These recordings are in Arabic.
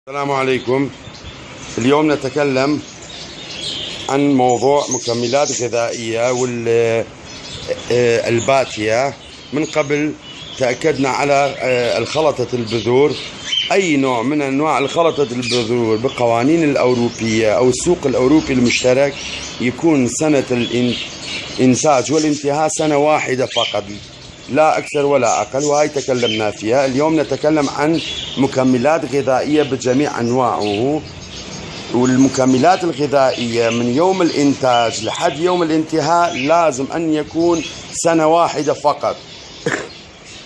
السلام عليكم. اليوم نتكلم عن موضوع مكملات غذائية والباتية. من قبل تأكدنا على الخلطة البذور، أي نوع من أنواع الخلطة البذور بقوانين الأوروبية أو السوق الأوروبي المشترك يكون سنة الإنتاج والانتهاء سنة واحدة فقط، لا أكثر ولا أقل، وهي تكلمنا فيها. اليوم نتكلم عن مكملات غذائية بجميع أنواعه. والمكملات الغذائية من يوم الإنتاج لحد يوم الانتهاء لازم أن يكون سنة واحدة فقط،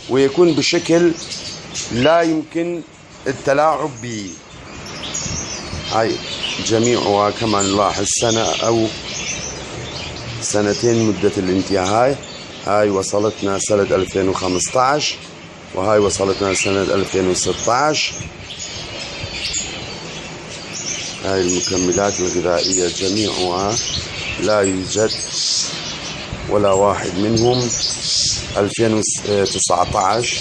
ويكون بشكل لا يمكن التلاعب به. هاي جميعها كما نلاحظ سنة أو سنتين مدة الانتهاء. هاي وصلتنا سنة 2015 وهاي وصلتنا سنة 2016. هاي المكملات الغذائية جميعها لا يوجد ولا واحد منهم 2019،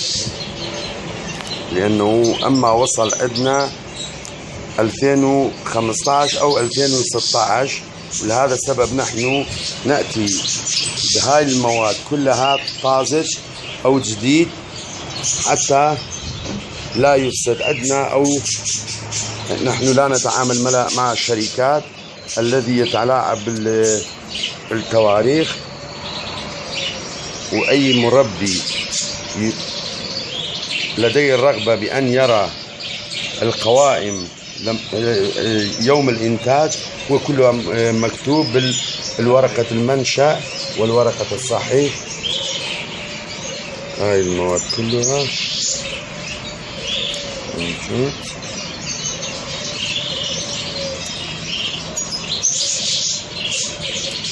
لأنه أما وصل عندنا 2015 أو 2016. ولهذا السبب نحن نأتي بهاي المواد كلها طازج أو جديد حتى لا يفسد عندنا، أو نحن لا نتعامل مع الشركات الذي يتلاعب بالتواريخ. وأي مربي لديه الرغبة بأن يرى القوائم يوم الإنتاج وكلها مكتوب بالورقة المنشأ والورقة الصحيح. هاي المواد كلها موجود.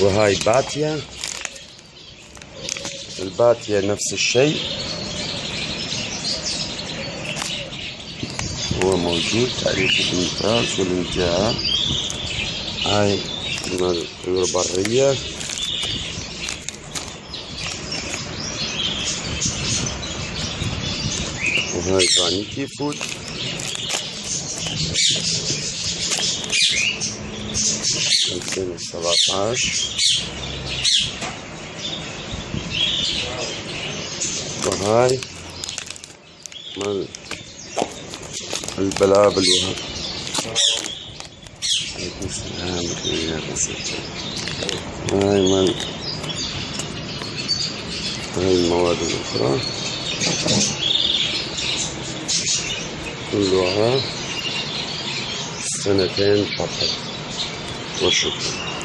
وهاي باتية، الباتية نفس الشيء هو موجود، تاريخ الإنتاج والانتهاء. هاي البرية، وهاي فانيتي فود. 2017. وهاي مال البلابل. هاي المواد الأخرى كلها سنتين فقط، وشكرا.